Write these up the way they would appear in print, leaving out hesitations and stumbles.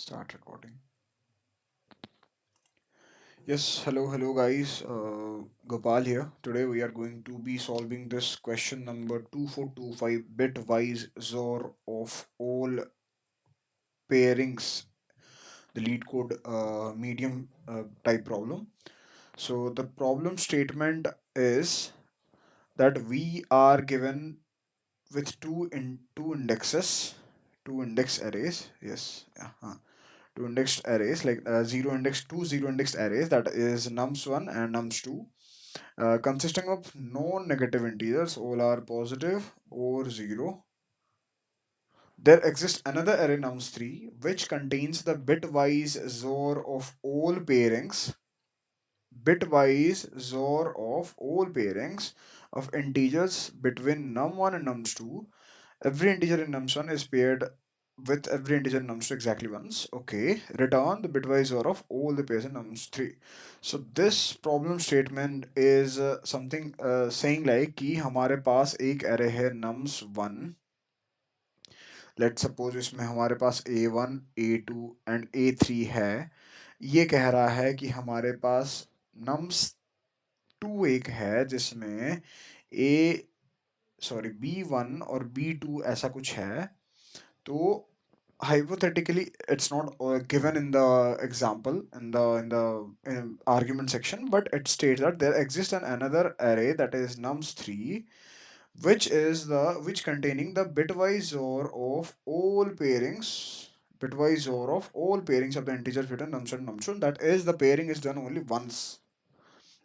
Start recording. Yes, hello guys. Gopal here. Today we are going to be solving this question number 2425 bitwise XOR of all pairings, the lead code medium type problem. So the problem statement is that we are given with two indexes, two index arrays. Yes, two indexed arrays like zero index two zero indexed arrays, that is nums1 and nums2, consisting of non-negative integers, all are positive or 0. There exists another array nums3 which contains the bitwise XOR of all pairings, bitwise XOR of all pairings of integers between num1 and nums2. Every integer in nums1 is paired with every integer in nums2 exactly once. Okay, return the bitwise XOR of all the pairs in nums3. So this problem statement is something saying like कि हमारे पास एक array है nums1. Let's suppose इसमें हमारे पास a1 a2 and a3 है. ये कह रहा है कि हमारे पास nums2 एक है जिसमें a b1 और b2 ऐसा कुछ है. तो hypothetically it's not given in the example in argument section, but it states that there exists another array, that is nums3, which containing the bitwise XOR of all pairings, bitwise XOR of all pairings of the integers between nums and nums2. That is, the pairing is done only once.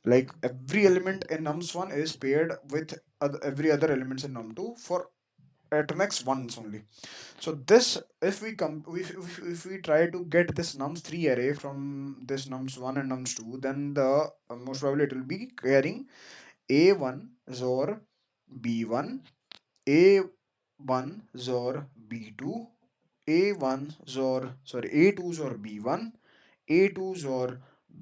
Like every element in nums1 is paired with every other elements in num2 for at max once only. So this, if we come, if we try to get this nums3 array from this nums1 and nums2, then the most probably it will be carrying a1 XOR b1, a1 XOR b2, a1 XOR sorry a2 XOR b1, a2 XOR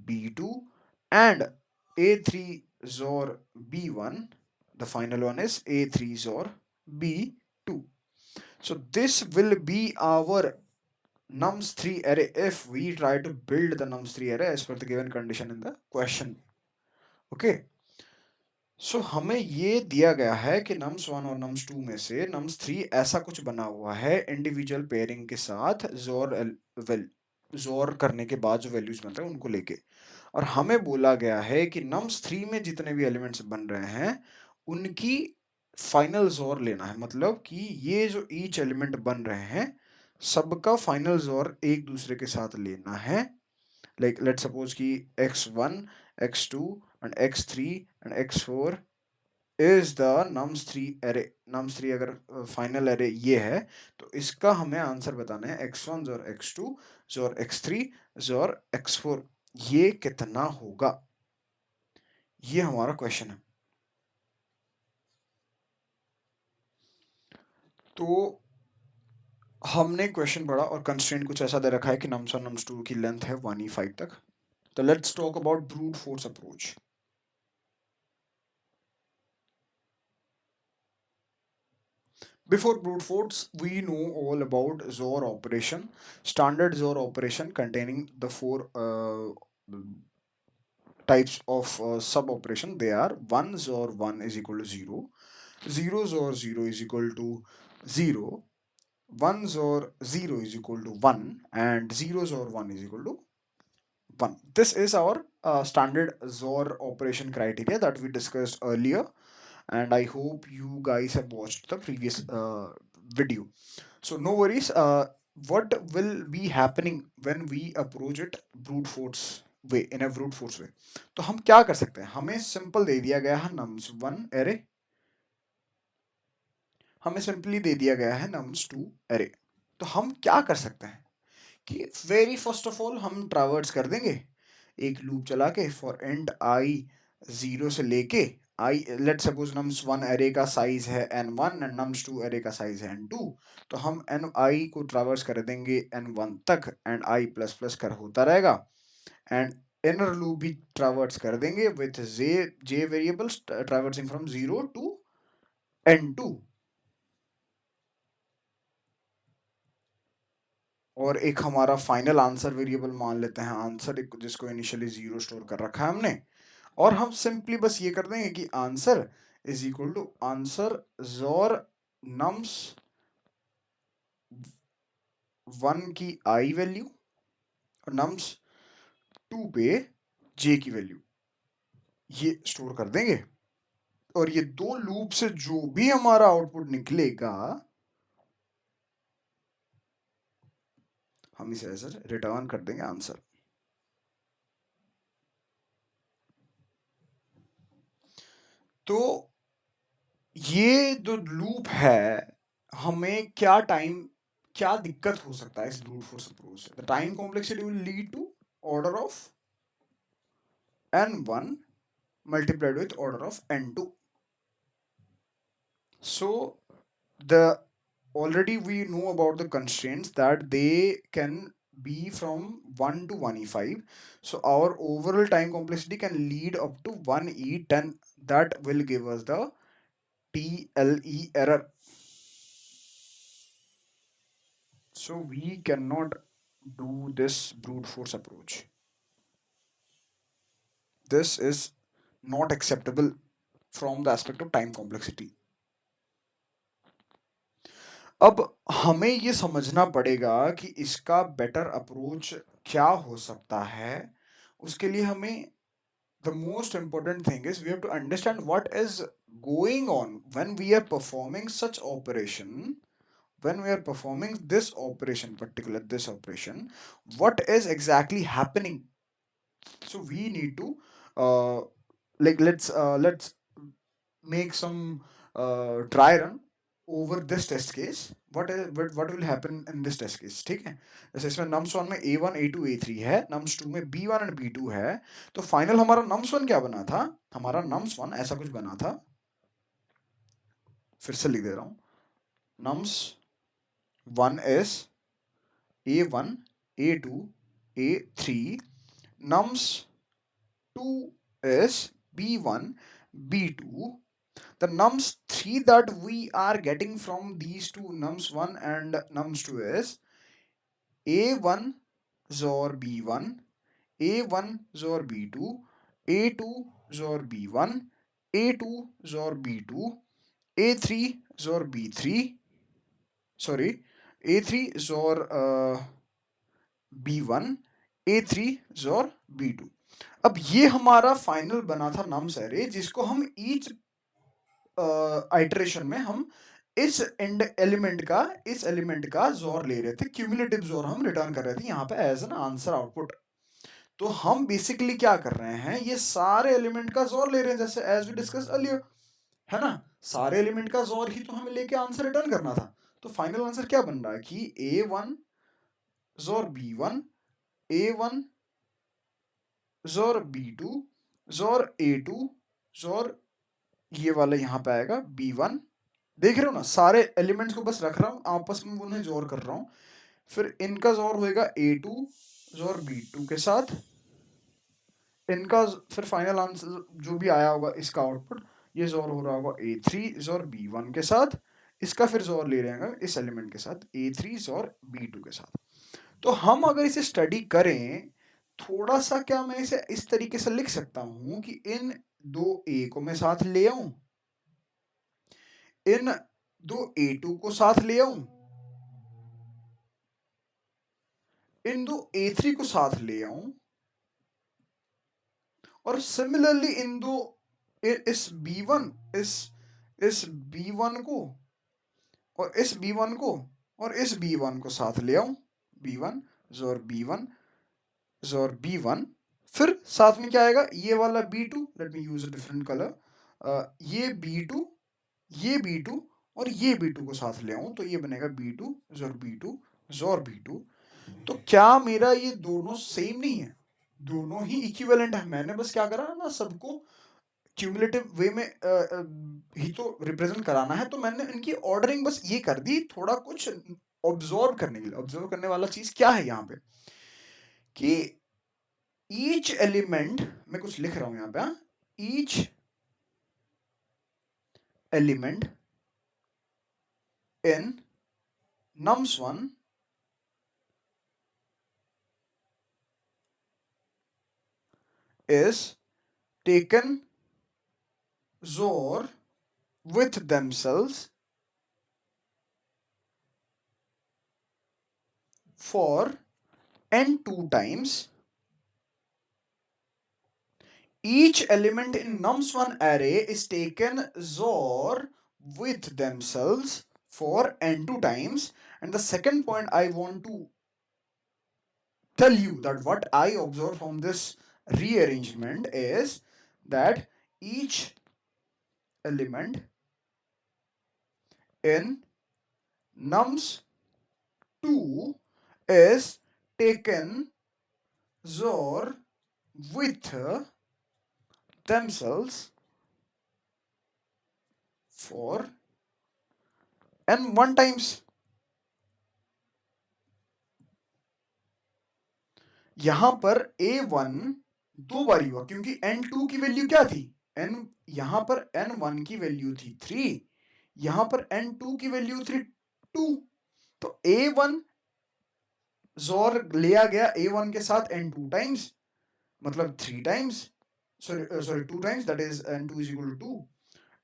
b2, and a3 XOR b1. The final one is a3 XOR b2. So this will be our nums3 array if we try to build the nums3 array as per the given condition in the question. Okay. सो हमें ये दिया गया है कि nums1 और nums2 में से nums3 ऐसा कुछ बना हुआ है इंडिविजुअल पेयरिंग के साथ जोर करने के बाद जो वैल्यूज बन रहे हैं उनको लेके. और हमें बोला गया है कि nums3 में जितने भी एलिमेंट्स बन रहे हैं उनकी फाइनल जोर लेना है. मतलब कि ये जो ईच एलिमेंट बन रहे हैं सबका फाइनल जोर एक दूसरे के साथ लेना है. Like let's suppose कि x1 x2 and x3 and x4 is the nums3 array. nums3 अगर फाइनल array ये है तो इसका हमें आंसर बताना है x1 और x2 और x3 और x4 ये कितना होगा. ये हमारा क्वेश्चन है. तो हमने क्वेश्चन पढ़ा और कंस्ट्रेंट कुछ ऐसा दे रखा है कि nums1 nums2 की लेंथ है 1e5 तक. तो let's talk about brute force approach. Before brute force, we know all about XOR operation, standard XOR operation containing the four types of sub operation. They are 1 XOR 1 is equal to 0, 0 XOR 0 is equal to 0, 1 XOR 0 is equal to 1, and 0 XOR 1 is equal to 1. This is our standard XOR operation criteria that we discussed earlier, and I hope you guys have watched the previous video. So no worries. What will be happening when we approach it brute force way, in a brute force way? तो हम क्या कर सकते हैं. हमें simple they दिया गया है nums1 array, हमें सिंपली दे दिया गया है nums2 array. तो हम क्या कर सकते हैं कि वेरी फर्स्ट ऑफ ऑल हम ट्रावर्स कर देंगे एक लूप चला के फॉर एंड आई 0 से लेके आई. लेट सपोज nums1 एरे का साइज है n1 एंड nums2 एरे का साइज है n2. तो हम एन आई को ट्रावर्स कर देंगे n1 तक एंड आई प्लस प्लस कर होता रहेगा. एंड इनर लूप भी ट्रावर्स कर देंगे with j variables traversing from 0 to n2. और एक हमारा फाइनल आंसर वेरिएबल मान लेते हैं आंसर, जिसको इनिशियली 0 स्टोर कर रखा है हमने, और हम सिंपली बस ये कर देंगे कि answer is equal to answer xor nums 1 की आई वैल्यू और नम्स 2 पे जे की वैल्यू, ये स्टोर कर देंगे। और ये दो लूप से जो भी हमारा आउटपुट निकलेगा हम इसे ऐसे रिटर्न कर देंगे आंसर। तो ये जो लूप है, हमें क्या दिक्कत हो सकता है इस ब्रूट फोर्स अप्रोच से? The time complexity will lead to order of n1 multiplied with order of n2. So the already we know about the constraints that they can be from 1 to 1e5. So our overall time complexity can lead up to 1e10. That will give us the TLE error. So we cannot do this brute force approach. This is not acceptable from the aspect of time complexity. अब हमें ये समझना पड़ेगा कि इसका better approach क्या हो सकता है। उसके लिए हमें the most important thing is we have to understand what is going on when we are performing such operation. When we are performing this operation, particular this operation, what is exactly happening? So we need to uh, let's make some dry run over this test case. What will happen in this test case? ठीक है, जैसे इसमें nums 1 में a1 a2 a3 है, nums 2 में b1 and b2 है, तो final हमारा nums 1 क्या बना था? हमारा nums 1 ऐसा कुछ बना था, फिर से लिख दे रहा हूँ, nums 1 is a1 a2 a3, nums 2 is b1 b2. The nums 3 that we are getting from these two, nums 1 and nums 2, is a1 zor b1, a1 zor b2, a2 zor b1, a2 zor b2, a3 zor b3, sorry, a3 zor b1, a3 zor b2. अब ये हमारा final बना था nums array, जिसको हम each iteration में हम इस एलिमेंट का जोर ले रहे थे, क्यूमुलेटिव जोर हम रिटर्न कर रहे थे यहाँ पे एज एन आंसर आउटपुट। तो हम बेसिकली क्या कर रहे हैं, ये सारे एलिमेंट का जोर ले रहे हैं, जैसे एज वी डिस्कस अर्लियर, है ना, सारे एलिमेंट का जोर ही तो हमें लेके आंसर रिटर्न करना था। तो फाइनल आंसर क्या बन रहा है कि a1 जोर b1, a1 जोर b2 जोर a2 जोर ये वाला यहाँ पे आएगा b1। देख रहे हो ना, सारे एलिमेंट्स को बस रख रहा हूँ, आपस में उन्हें जोर कर रहा हूँ, फिर इनका जोर होएगा a2 जोर b2 के साथ, इनका फिर फाइनल आंसर जो भी आया होगा इसका आउटपुट, ये जोर हो रहा होगा a3 जोर b1 के साथ, इसका फिर जोर ले रहे हैं इस एलिमेंट के साथ a3 जोर b2 के साथ। तो हम अगर इसे स्टडी करें थोड़ा सा, क्या मैं इसे इस तरीके से लिख सकता हूं कि इन दो a को मैं साथ ले आऊं, इन दो a2 को साथ ले आऊं, इन दो a3 को साथ ले आऊं, और सिमिलरली इन दो इस b1 इस b1 को और इस b1 को और इस b1 को साथ ले आऊं, b1 जोर b1 जोर b1, फिर साथ में क्या आएगा, ये वाला b2, let me use a different colour, ये b2 ये b2 और ये b2 को साथ ले आऊं, तो ये बनेगा b2 जोर b2 जोर b2। तो क्या मेरा ये दोनों सेम नहीं है? दोनों ही इक्विवेलेंट है। मैंने बस क्या करा ना, सबको क्यूमुलेटिव वे में ही तो रिप्रेजेंट कराना है, तो मैंने इनकी ऑर्डरिंग बस ये कर दी, थोड़ा कुछ ऑब्जर्व करने के लिए। ऑब्जर्व करने वाला चीज क्या है यहाँ पे कि ईच एलिमेंट, मैं कुछ लिख रहा हूं यहाँ पे, each element in nums1 is taken XOR with themselves for n2 times. Each element in nums1 array is taken XOR with themselves for n2 times. And the second point I want to tell you that what I observe from this rearrangement is that each element in nums2 is taken XOR with themselves for n1 times. यहां पर a1 दो बार हुआ क्योंकि n2 की value क्या थी, n यहां पर n1 की वैल्यू थी 3, यहां पर n2 की वैल्यू थी 2, तो a1 जोर लिया गया a1 के साथ n2 टाइम्स, मतलब 3 times, sorry 2 times, that is n2 is equal to 2,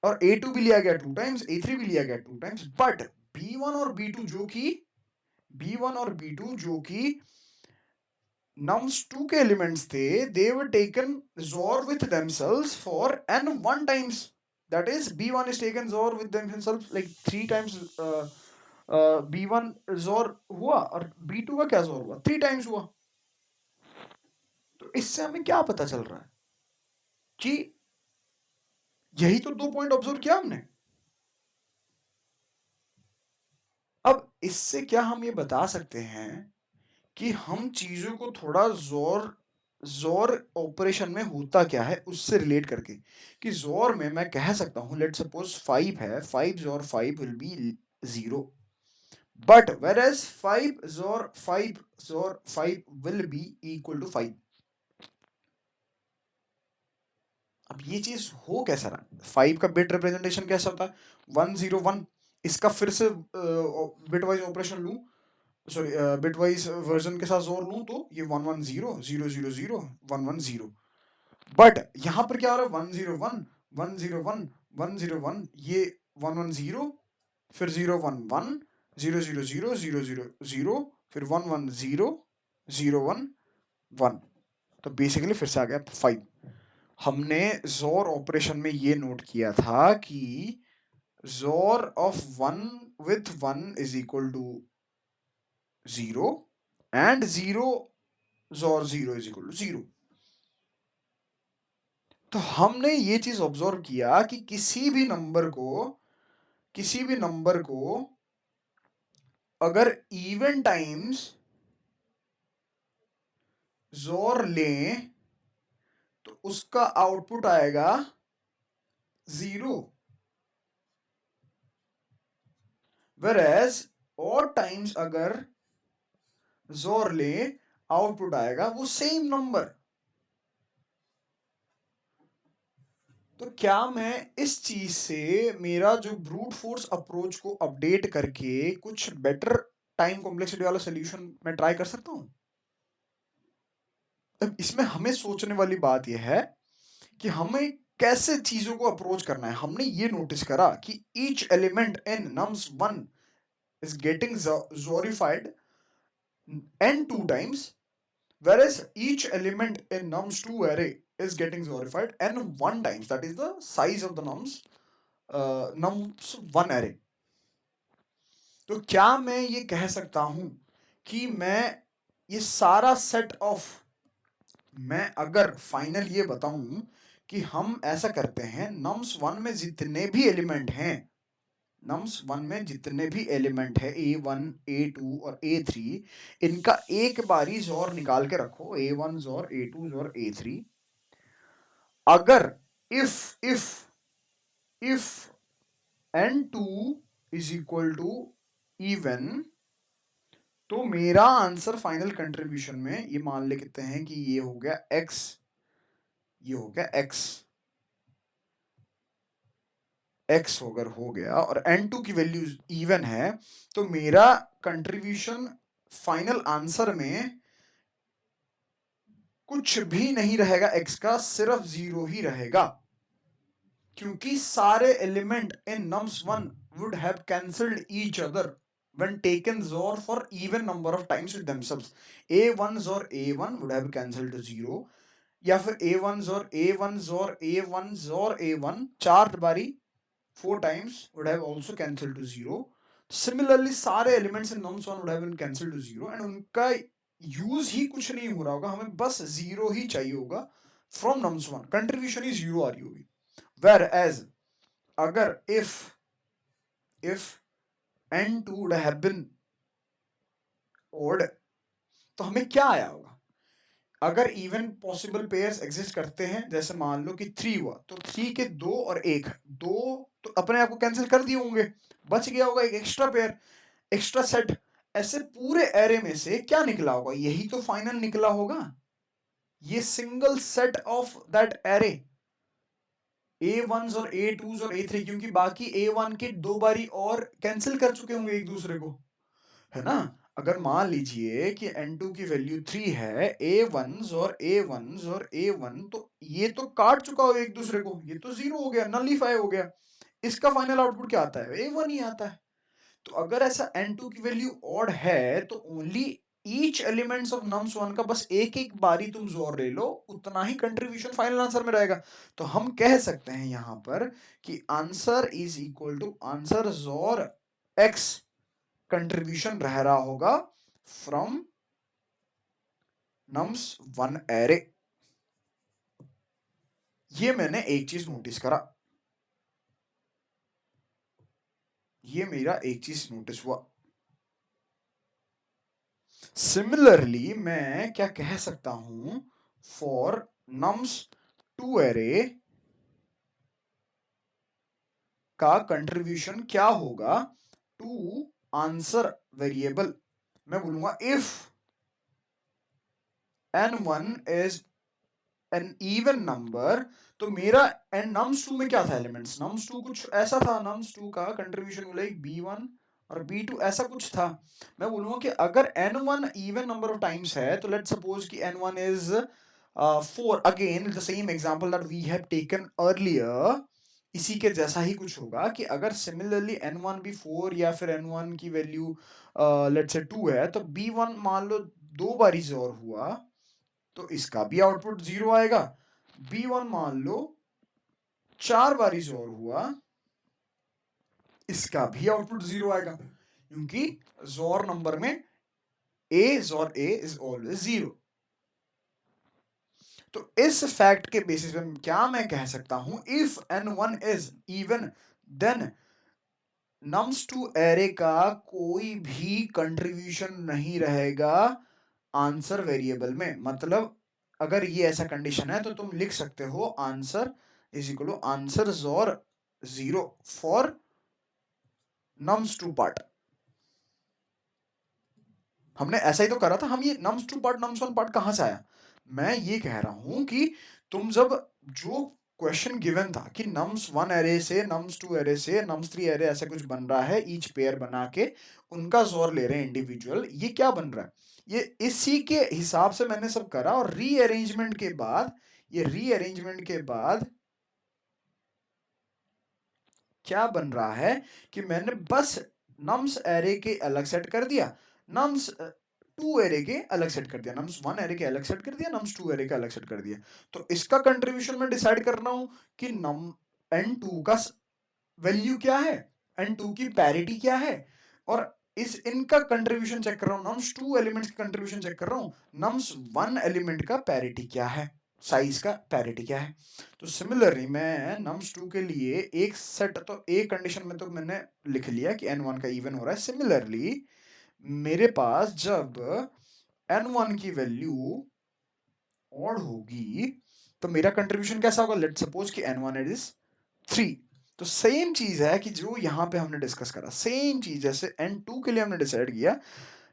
और a2 भी लिया गया 2 टाइम्स, a3 भी लिया गया 2 टाइम्स, बट b1 और b2 जो कि nums2 के एलिमेंट्स थे, they were taken XOR with themselves for n1 times. That is, b1 is taken XOR with themselves like 3 times. b1 XOR हुआ और b2 का क्या XOR हुआ, 3 टाइम्स हुआ. तो इससे हमें क्या पता चल रहा है कि यही तो 2 पॉइंट ऑब्जर्व किया हमने. अब इससे क्या हम ये बता सकते हैं कि हम चीजों को थोड़ा जोर ऑपरेशन में होता क्या है उससे रिलेट करके, कि जोर में मैं कह सकता हूं लेट सपोज 5 है, 5 xor 5 will be 0, but whereas 5 xor 5 will B equal to 5. अब ये चीज हो कैसा रहा, 5 का बिट रिप्रेजेंटेशन कैसा होता है, 101. इसका फिर से बिट वाइज ऑपरेशन लूं, सॉरी बिट वाइज वर्जन के साथ जोर लूं, तो ये 110 000 110. बट यहां पर क्या हो रहा है, 101 101 101, ये 110, फिर 011 000 000, फिर 110 011. तो बेसिकली फिर से आ गया 5. हमने जोर ऑपरेशन में ये नोट किया था कि जोर of 1 with 1 is equal to 0 and 0 जोर 0 is equal to 0. तो हमने ये चीज ऑब्जर्व किया कि किसी भी नंबर को अगर इवन टाइम्स जोर लें तो उसका आउटपुट आएगा 0, whereas odd टाइम्स अगर जोर लें आउटपुट आएगा वो सेम नंबर. तो क्या मैं इस चीज से मेरा जो ब्रूट फोर्स अप्रोच को अपडेट करके कुछ बेटर टाइम कॉम्प्लेक्सिटी वाला सोल्यूशन मैं ट्राई कर सकता हूं. अब इसमें हमें सोचने वाली बात यह है कि हमें कैसे चीजों को अप्रोच करना है. हमने ये नोटिस करा कि each element in nums1 is getting zorified n2 times, whereas each element in nums2 array is getting zorified n1 times. That is the size of the nums1 array. तो क्या मैं ये कह सकता हूं कि मैं ये सारा सेट ऑफ, मैं अगर फाइनल ये बताऊं कि हम ऐसा करते हैं, nums1 में जितने भी एलिमेंट हैं, nums1 में जितने भी एलिमेंट है a1 a2 और a3, इनका एक बारी जोर निकाल के रखो, a1 जोर a2 जोर a3. अगर if n2 is equal to even, तो मेरा आंसर फाइनल कंट्रीब्यूशन में ये मान ले कहते हैं कि ये हो गया x, ये हो गया x अगर हो गया और n2 की वैल्यू इवन है, तो मेरा कंट्रीब्यूशन फाइनल आंसर में कुछ भी नहीं रहेगा x का, सिर्फ 0 ही रहेगा, क्योंकि सारे element in nums1 would have cancelled each other when taken XOR for even number of times with themselves. A1 XOR A1 would have cancelled to 0, या फिर A1 XOR A1 XOR A1 XOR A1 4 बारी 4 times would have also cancelled to 0. Similarly सारे elements in nums1 would have been cancelled to 0, and उनका use ही कुछ नहीं हो रहा होगा, हमें बस 0 ही चाहिए होगा from nums1, कंट्रीब्यूशन ही 0 आ रही होगी. Whereas अगर if n2 would have been odd, तो हमें क्या आया होगा? अगर इवन पॉसिबल पेयर्स एग्जिस्ट करते हैं, जैसे मान लो कि 3 हुआ, तो 3 के 2 और 1, 2 तो अपने आप को कैंसिल कर दिए होंगे, बच गया होगा एक एक्स्ट्रा पेयर, एक्स्ट्रा सेट. ऐसे पूरे एरे में से क्या निकला होगा? यही तो फाइनल निकला होगा, ये single set of that array A1s और A2s और A3, क्योंकि बाकी A1 के 2 बारी और कैंसिल कर चुके होंगे एक दूसरे को, है ना? अगर मान लीजिए कि n2 की वैल्यू 3 है, A1s और A1s और A1, तो ये तो काट चुका हो एक दूसरे को, ये तो 0 हो गया, नलीफाई हो गया. इसका फाइनल आउटपुट क्या आता है? A1 ही आता है. तो अगर ऐसा n2 की वैल्यू ऑड है, तो only each elements of nums1 का बस एक एक बारी तुम जोर ले लो, उतना ही कंट्रीब्यूशन फाइनल आंसर में रहेगा. तो हम कह सकते हैं यहां पर कि answer is equal to answer xor x contribution रह रहा होगा फ्रॉम nums1 एरे. ये मैंने एक चीज नोटिस करा, ये मेरा एक चीज नोटिस हुआ. सिमिलरली मैं क्या कह सकता हूं, फॉर nums2 एरे का कंट्रीब्यूशन क्या होगा टू आंसर वेरिएबल. मैं बोलूंगा if n1 is an even number, तो मेरा nums2 में क्या था एलिमेंट्स? nums2 कुछ ऐसा था, nums2 का कंट्रीब्यूशन लाइक b1 और b2 ऐसा कुछ था. मैं बोलूंगा कि अगर n1 even number of times है, तो लेट्स सपोज कि n1 is 4, again the same example that we have taken earlier, इसी के जैसा ही कुछ होगा कि अगर सिमिलरली n1 भी 4 या फिर n1 की वैल्यू लेट्स से 2 है, तो b1 मान लो 2 बारी जोर हुआ, तो इसका भी आउटपुट 0 आएगा. b1 मान लो 4 बारी जोर हुआ, इसका भी आउटपुट 0 आएगा, क्योंकि जोर नंबर में a जोर a इज ऑलवेज 0. तो इस फैक्ट के बेसिस पे क्या मैं कह सकता हूं, if n1 is even, then nums2 array का कोई भी कंट्रीब्यूशन नहीं रहेगा आंसर वेरिएबल में. मतलब अगर ये ऐसा कंडीशन है, तो तुम लिख सकते हो answer is equal to answer xor 0 for nums2 part. हमने ऐसा ही तो करा था. हम ये nums2 पार्ट nums1 पार्ट कहां से आया? मैं ये कह रहा हूं कि तुम जब जो क्वेश्चन गिवन था कि nums1 एरे से nums2 एरे से nums3 एरे ऐसा कुछ बन रहा है, ईच पेयर बना के उनका जोर ले रहे हैं इंडिविजुअल, ये क्या बन रहा है? ये इसी के हिसाब से मैंने सब करा, और रीअरेंजमेंट के बाद, ये रीअरेंजमेंट के बाद क्या बन रहा है कि मैंने बस nums एरे के अलग सेट कर दिया, nums2 एरे के अलग सेट कर दिया, nums1 एरे के अलग सेट कर दिया, nums2 एरे का अलग सेट कर दिया. तो इसका कंट्रीब्यूशन मैं डिसाइड कर रहा हूं कि n2 का वैल्यू क्या है, n2 की पैरिटी क्या है, और इस इनका कंट्रीब्यूशन चेक कर रहा हूं, nums2 एलिमेंट्स का कंट्रीब्यूशन चेक कर रहा हूं, nums1 एलिमेंट का पैरिटी क्या है, साइज का पैरिटी क्या है. तो सिमिलरली मैं nums2 के लिए एक सेट, तो एक कंडीशन में तो मैंने लिख लिया कि n1 का इवन हो रहा है. सिमिलरली मेरे पास जब n1 की वैल्यू ऑड होगी, तो मेरा कंट्रीब्यूशन कैसा होगा? लेट्स सपोज कि n1 इज 3. तो सेम चीज है कि जो यहां पे हमने डिस्कस करा, सेम चीज जैसे n2 के लिए हमने डिसाइड किया,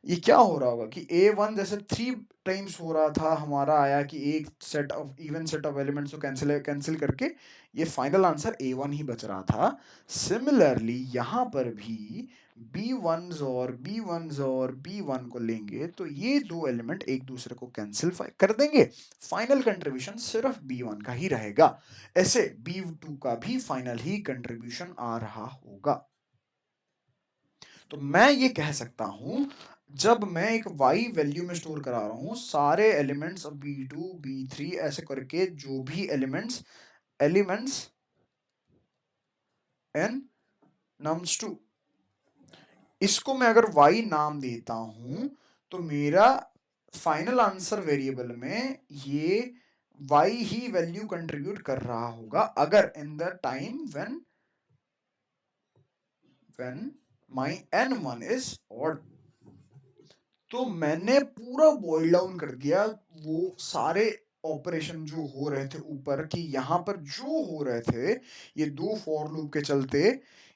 ये क्या हो रहा होगा कि a1 जैसे 3 टाइम्स हो रहा था, हमारा आया कि एक set of even set of elements को कैंसिल करके ये फाइनल आंसर a1 ही बच रहा था. सिमिलरली यहां पर भी B1 को लेंगे तो ये दो एलिमेंट एक दूसरे को कैंसिल कर देंगे, फाइनल कंट्रीब्यूशन सिर्फ B1 का ही रहेगा। ऐसे B2 का भी फाइनल ही कंट्रीब्यूशन आ रहा होगा। तो मैं ये कह सकता हूं, जब मैं एक y वैल्यू में स्टोर करा रहा हूं सारे एलिमेंट्स ऑफ B2 B3 ऐसे करके, जो भी एलिमेंट्स n nums2, इसको मैं अगर y नाम देता हूं तो मेरा फाइनल आंसर वेरिएबल में ये y ही वैल्यू कंट्रीब्यूट कर रहा होगा, अगर in the time when my n1 is odd. तो मैंने पूरा बॉइल डाउन कर दिया वो सारे ऑपरेशन जो हो रहे थे ऊपर, कि यहाँ पर जो हो रहे थे ये दो फॉर लूप के चलते,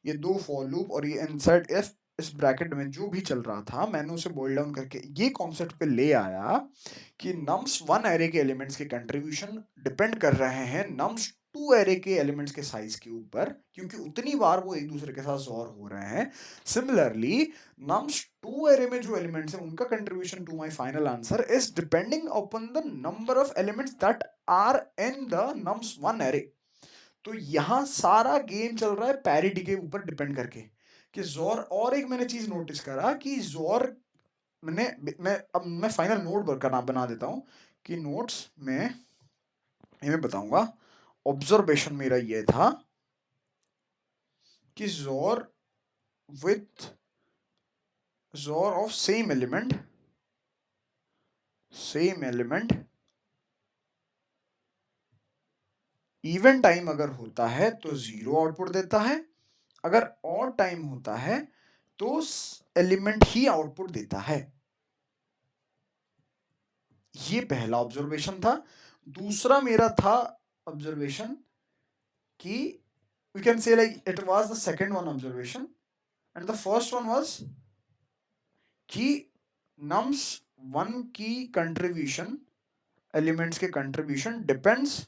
ये दो फॉर लूप और ये इनसाइड इफ इस ब्रैकेट में जो भी चल रहा था, मैंने उसे बॉइल डाउन करके ये कॉन्सेप्ट पे ले आया कि nums1 एरे के एलिमेंट्स के कंट्रीब्यूशन डिपेंड कर रहे हैं nums2 एरे के एलिमेंट्स के साइज के ऊपर, क्योंकि उतनी बार वो एक दूसरे के साथ जोर हो रहे हैं। सिमिलरली nums2 array में जो elements हैं उनका contribution to my final answer is depending upon the number of elements that are in the nums1 array। तो यहाँ सारा गेम चल रहा है पैरिटी के ऊपर डिपेंड करके कि जोर। और एक मैंने चीज नोटिस करा कि जोर मैं फाइनल नोट का नाम बना देता हूँ कि नोट्स में ये मैं बताऊंगा। ऑब्जर्वेशन मेरा ये था कि जोर विथ जोर of same element even time अगर होता है तो 0 आउटपुट देता है, अगर ऑड टाइम होता है तो एलिमेंट ही आउटपुट देता है। ये पहला ऑब्जर्वेशन था। दूसरा मेरा था ऑब्जर्वेशन कि we can say like it was the second one observation, and the first one was कि नम्स 1 की कंट्रीब्यूशन, एलिमेंट्स के contribution depends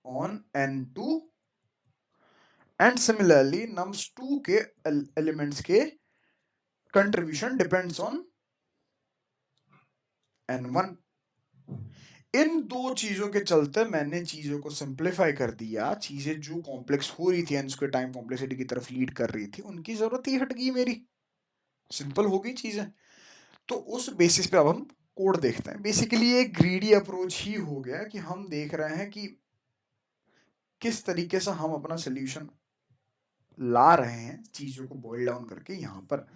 on n2, and similarly nums2 के एलिमेंट्स के कंट्रीब्यूशन डिपेंड्स ऑन n1। इन दो चीजों के चलते मैंने चीजों को सिंप्लीफाई कर दिया। चीजें जो कॉम्प्लेक्स हो रही थी n स्क्वायर टाइम कॉम्प्लेक्सिटी की तरफ लीड कर रही थी, उनकी जरूरत ही हट गई मेरी, सिंपल हो गई चीजें। तो उस बेसिस पे अब हम कोड देखते हैं। बेसिकली एक ग्रीडी अप्रोच ही हो गया कि हम देख रहे हैं कि किस तरीके से हम अपना सोल्यूशन ला रहे हैं चीजों को बॉइल डाउन करके यहाँ पर।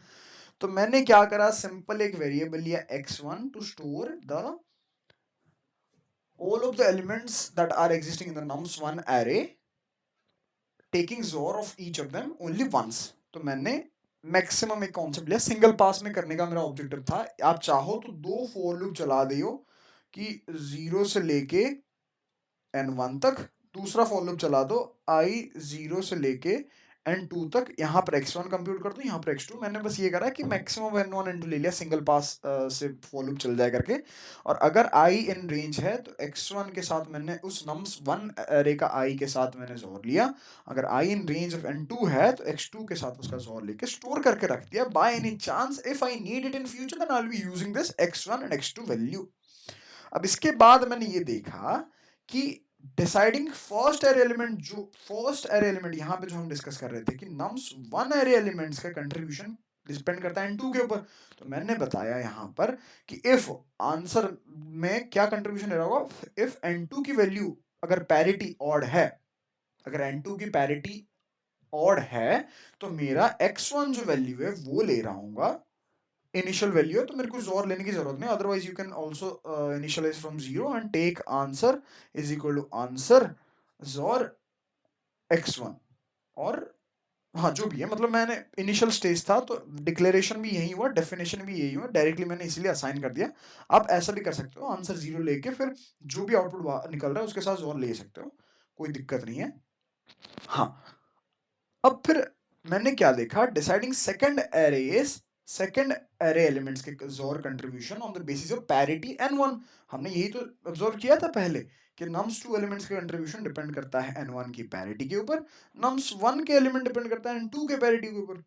तो मैंने क्या करा, सिंपल एक वेरिएबल लिया x1 to store the all of the elements that are existing in the nums1 array taking zor of each of them only once। तो मैंने मैक्सिमम एक कॉन्सेप्ट लिया, सिंगल पास में करने का मेरा ऑब्जेक्टिव था। आप चाहो तो दो फॉर लूप चला दियो कि 0 से लेके n1 तक, दूसरा फॉर लूप चला दो i 0 से लेके n2 तक, यहाँ पर x1 कंप्यूट कर दो, यहाँ पर x2। मैंने बस ये करा कि मैक्सिमम n1 n2 ले लिया, सिंगल पास से फॉर लूप चल जाए करके। और अगर i इन रेंज है तो x1 के साथ मैंने उस nums1 एरे का i के साथ मैंने जोर लिया, अगर i in range of n2 है तो x2 के साथ उसका जोर लेके स्टोर करके रख दिया। By any chance if I need it in future then I will be using this x1 and x2 value. अब इसके बाद मैंने ये देखा कि डिसाइडिंग फर्स्ट एरे एलिमेंट, जो फर्स्ट एरे एलिमेंट यहाँ पे जो हम डिस्कस कर रहे थे कि nums1 एरे एलिमेंट्स का कंट्रीब्यूशन डिपेंड करता है n2 के ऊपर। तो मैंने बताया यहाँ पर कि इफ आंसर में क्या कंट्रीब्यूशन ले रहा होगा, इफ n2 की वैल्यू अगर पैरिटी ऑड है, अगर n2 की पैरिटी ऑड है तो मेरा x1 जो वैल्यू है वो ले रहा हूँ इनिशियल वैल्यू है, तो मेरे को जोर लेने की जरूरत नहीं। Otherwise you can also initialise from 0 and take answer is equal to answer xor x1। और हाँ जो भी है, मतलब मैंने इनिशियल स्टेज था तो डिक्लेरेशन भी यही हुआ, डेफिनेशन भी यही हुआ, डायरेक्टली मैंने इसलिए असाइन कर दिया। आप ऐसा भी कर सकते हो, आंसर 0 लेके फिर जो भी आउटपुट निकल रहा है उसके साथ जोर ले सकते हो, कोई दिक्कत नहीं है। हाँ, अब फिर मैंने क्या देखा, deciding second array is second array elements के जोर contribution on the basis of parity n1। हमने यही तो ऑब्जर्व किया था पहले कि nums2 एलिमेंट्स का कंट्रीब्यूशन डिपेंड करता है n1 की पैरिटी के ऊपर, nums1 के एलिमेंट डिपेंड करता है n2 के पैरिटी के ऊपर।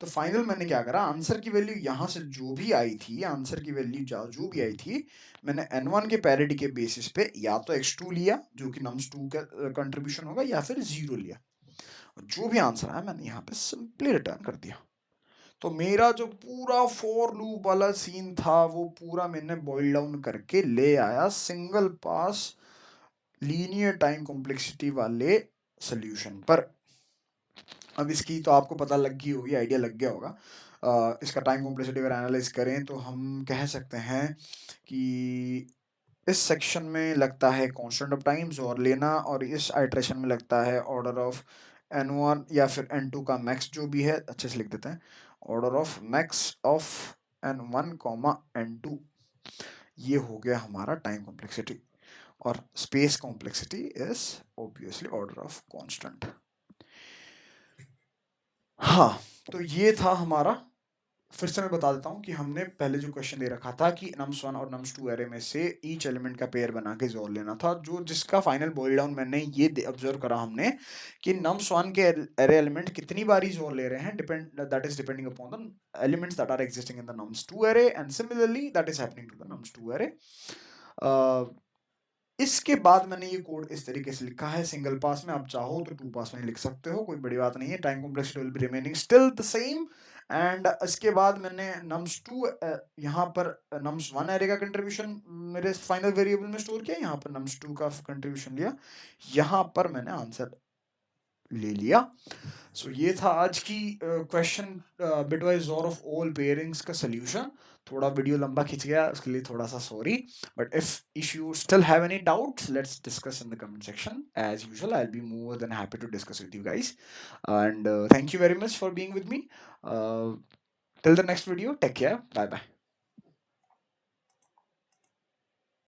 तो फाइनल मैंने क्या करा, आंसर की वैल्यू यहां से जो भी आई थी, आंसर की वैल्यू जो भी आई थी, मैंने n1 के पैरिटी के बेसिस पे या तो x2 लिया जो कि nums2 का कंट्रीब्यूशन होगा, या फिर 0 लिया। जो भी आंसर आया मैंने यहाँ पे सिंपली रिटर्न कर दिया। तो मेरा जो पूरा फॉर लूप वाला सीन था वो पूरा मैंने बॉइल डाउन करके ले आया single pass linear time complexity वाले सॉल्यूशन पर। अब इसकी तो आपको पता लग गई होगी, आइडिया लग गया होगा। इसका टाइम कॉम्प्लेक्सिटी अगर एनालाइज करें तो हम कह सकते हैं कि इस सेक्शन में लगता है कांस्टेंट ऑफ टाइम्स और लेना, और इस आइट्रेशन में लगता है ऑर्डर ऑफ n1 या फिर n2 का मैक्स जो भी है, अच्छे से लिख देते हैं, order of max of n1 comma n2। ये हो गया हमारा टाइम कॉम्प्लेक्सिटी, और space complexity is obviously order of constant. हाँ, तो ये था हमारा। फिर से मैं बता देता हूँ कि हमने पहले जो क्वेश्चन दे रखा था कि nums1 और nums2 एरे में से ईच एलिमेंट का पेयर बना के जोड़ लेना था, जो जिसका फाइनल बॉइल डाउन मैंने ये ऑब्जर्व करा हमने कि nums1 के एरे एलिमेंट कितनी बारी जोड़ ले रहे हैं, depend that is depending upon the elements that are existing in the nums2 array, and similarly that is happening to the nums2 array. इसके बाद मैंने ये कोड इस तरीके से लिखा है सिंगल पास में, आप चाहो तो 2 पास में लिख सकते हो, कोई बड़ी बात नहीं है। Time complexity will be remaining still the same. And इसके बाद मैंने nums2 यहाँ पर nums1 एरे का कंट्रीब्यूशन मेरे फाइनल वेरिएबल में स्टोर किया, यहाँ पर nums2 का कंट्रीब्यूशन लिया, यहाँ पर मैंने आंसर ले लिया। सो ये था आज की क्वेश्चन बिटवाइज और ऑफ ऑल पेयरिंग्स का सोल्यूशन। थोड़ा वीडियो लंबा खिंच गया, उसके लिए थोड़ा सा sorry, but if you still have any doubts let's discuss in the comment section. As usual I will be more than happy to discuss with you guys, and thank you very much for being with me. Till the next video, take care, bye bye.